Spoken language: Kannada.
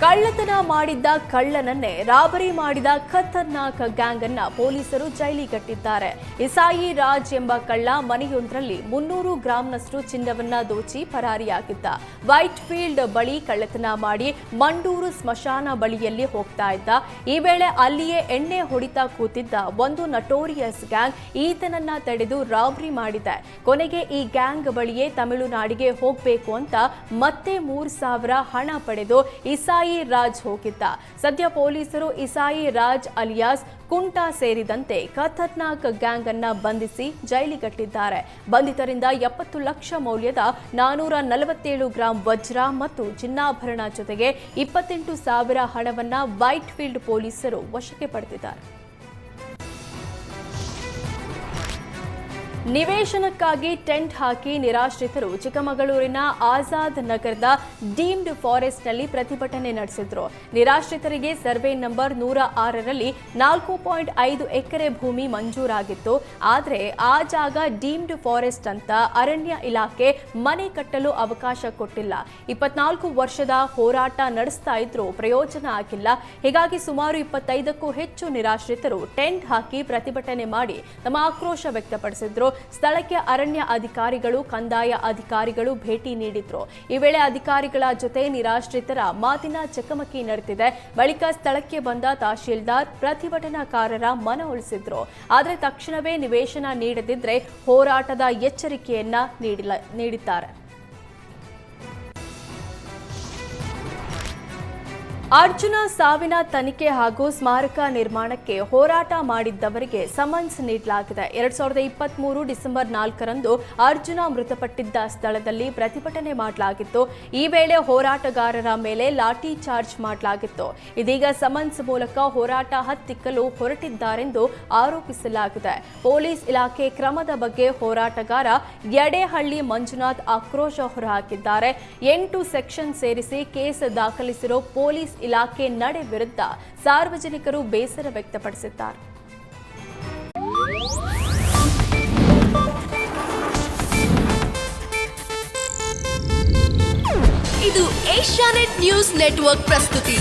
ಕಳ್ಳತನ ಮಾಡಿದ್ದ ಕಳ್ಳನನ್ನೇ ರಾಬರಿ ಮಾಡಿದ ಖತರ್ನಾಕ್ ಗ್ಯಾಂಗ್ ಅನ್ನ ಪೊಲೀಸರು ಜೈಲಿಗಟ್ಟಿದ್ದಾರೆ. ಇಸಾಯಿ ರಾಜ್ ಎಂಬ ಕಳ್ಳ ಮನೆಯೊಂದರಲ್ಲಿ 300 ಗ್ರಾಂನಷ್ಟು ಚಿನ್ನವನ್ನ ದೋಚಿ ಪರಾರಿಯಾಗಿದ್ದ. ವೈಟ್ ಫೀಲ್ಡ್ ಬಳಿ ಕಳ್ಳತನ ಮಾಡಿ ಮಂಡೂರು ಸ್ಮಶಾನ ಬಳಿಯಲ್ಲಿ ಹೋಗ್ತಾ ಇದ್ದ. ಈ ವೇಳೆ ಅಲ್ಲಿಯೇ ಎಣ್ಣೆ ಹೊಡಿತಾ ಕೂತಿದ್ದ ಒಂದು ನಟೋರಿಯಸ್ ಗ್ಯಾಂಗ್ ಈತನನ್ನ ತಡೆದು ರಾಬರಿ ಮಾಡಿದೆ. ಕೊನೆಗೆ ಈ ಗ್ಯಾಂಗ್ ಬಳಿಯೇ ತಮಿಳುನಾಡಿಗೆ ಹೋಗಬೇಕು ಅಂತ ಮತ್ತೆ 3,000 ಹಣ ಪಡೆದು ಇಸಾಯಿ ರಾಜ್ ಹೋಗಿದ್ದ. ಸದ್ಯ ಪೊಲೀಸರು ಇಸಾಯಿ ರಾಜ್ ಅಲಿಯಾಸ್ ಕುಂಟಾ ಸೇರಿದಂತೆ ಖತರ್ನಾಕ್ ಗ್ಯಾಂಗ್ ಅನ್ನ ಬಂಧಿಸಿ ಜೈಲಿಗಟ್ಟಿದ್ದಾರೆ. ಬಂಧಿತರಿಂದ 70 ಲಕ್ಷ ಮೌಲ್ಯದ 447 ಗ್ರಾಂ ವಜ್ರ ಮತ್ತು ಚಿನ್ನಾಭರಣ ಜೊತೆಗೆ 28,000 ಹಣವನ್ನ ವೈಟ್ ಫೀಲ್ಡ್ ಪೊಲೀಸರು ವಶಕ್ಕೆ ಪಡೆದಿದ್ದಾರೆ. ನಿವೇಶನಕ್ಕಾಗಿ ಟೆಂಟ್ ಹಾಕಿ ನಿರಾಶ್ರಿತರು ಚಿಕ್ಕಮಗಳೂರಿನ ಆಜಾದ್ ನಗರದ ಡೀಮ್ಡ್ ಫಾರೆಸ್ಟ್ನಲ್ಲಿ ಪ್ರತಿಭಟನೆ ನಡೆಸಿದ್ರು. ನಿರಾಶ್ರಿತರಿಗೆ ಸರ್ವೆ ನಂಬರ್ 106ರಲ್ಲಿ 4.5 ಎಕರೆ ಭೂಮಿ ಮಂಜೂರಾಗಿತ್ತು. ಆದರೆ ಆ ಜಾಗ ಡೀಮ್ಡ್ ಫಾರೆಸ್ಟ್ ಅಂತ ಅರಣ್ಯ ಇಲಾಖೆ ಮನೆ ಕಟ್ಟಲು ಅವಕಾಶ ಕೊಟ್ಟಿಲ್ಲ. 24 ವರ್ಷದ ಹೋರಾಟ ನಡೆಸ್ತಾ ಇದ್ರೂ ಪ್ರಯೋಜನ ಆಗಿಲ್ಲ. ಹೀಗಾಗಿ ಸುಮಾರು 25ಕ್ಕೂ ಹೆಚ್ಚು ನಿರಾಶ್ರಿತರು ಟೆಂಟ್ ಹಾಕಿ ಪ್ರತಿಭಟನೆ ಮಾಡಿ ತಮ್ಮ ಆಕ್ರೋಶ ವ್ಯಕ್ತಪಡಿಸಿದ್ರು. ಸ್ಥಳಕ್ಕೆ ಅರಣ್ಯ ಅಧಿಕಾರಿಗಳು, ಕಂದಾಯ ಅಧಿಕಾರಿಗಳು ಭೇಟಿ ನೀಡಿದ್ರು. ಈ ವೇಳೆ ಅಧಿಕಾರಿಗಳ ಜೊತೆ ನಿರಾಶ್ರಿತರ ಮಾತಿನ ಚಕಮಕಿ ನಡೆದಿದೆ. ಬಳಿಕ ಸ್ಥಳಕ್ಕೆ ಬಂದ ತಹಶೀಲ್ದಾರ್ ಪ್ರತಿಭಟನಾಕಾರರ ಮನವೊಲಿಸಿದ್ರು. ಆದರೆ ತಕ್ಷಣವೇ ನಿವೇಶನ ನೀಡದಿದ್ರೆ ಹೋರಾಟದ ಎಚ್ಚರಿಕೆಯನ್ನ ನೀಡಿದ್ದಾರೆ. ಅರ್ಜುನ ಸಾವಿನ ತನಿಖೆ ಹಾಗೂ ಸ್ಮಾರಕ ನಿರ್ಮಾಣಕ್ಕೆ ಹೋರಾಟ ಮಾಡಿದ್ದವರಿಗೆ ಸಮನ್ಸ್ ನೀಡಲಾಗಿದೆ. 2023 ಡಿಸೆಂಬರ್ 4ರಂದು ಅರ್ಜುನ ಮೃತಪಟ್ಟಿದ್ದ ಸ್ಥಳದಲ್ಲಿ ಪ್ರತಿಭಟನೆ ಮಾಡಲಾಗಿತ್ತು. ಈ ವೇಳೆ ಹೋರಾಟಗಾರರ ಮೇಲೆ ಲಾಠಿ ಚಾರ್ಜ್ ಮಾಡಲಾಗಿತ್ತು. ಇದೀಗ ಸಮನ್ಸ್ ಮೂಲಕ ಹೋರಾಟ ಹತ್ತಿಕ್ಕಲು ಹೊರಟಿದ್ದಾರೆಂದು ಆರೋಪಿಸಲಾಗಿದೆ. ಪೊಲೀಸ್ ಇಲಾಖೆ ಕ್ರಮದ ಬಗ್ಗೆ ಹೋರಾಟಗಾರ ಯಡೇಹಳ್ಳಿ ಮಂಜುನಾಥ್ ಆಕ್ರೋಶ ಹೊರಹಾಕಿದ್ದಾರೆ. 8 ಸೆಕ್ಷನ್ ಸೇರಿಸಿ ಕೇಸ್ ದಾಖಲಿಸಿರೋ ಪೊಲೀಸ್ ಇಲಾಖೆ ನಡೆ ವಿರುದ್ಧ ಸಾರ್ವಜನಿಕರು ಬೇಸರ ವ್ಯಕ್ತಪಡಿಸಿದ್ದಾರೆ. ಇದು ಏಷ್ಯಾನೆಟ್ ನ್ಯೂಸ್ ನೆಟ್ವರ್ಕ್ ಪ್ರಸ್ತುತಿ.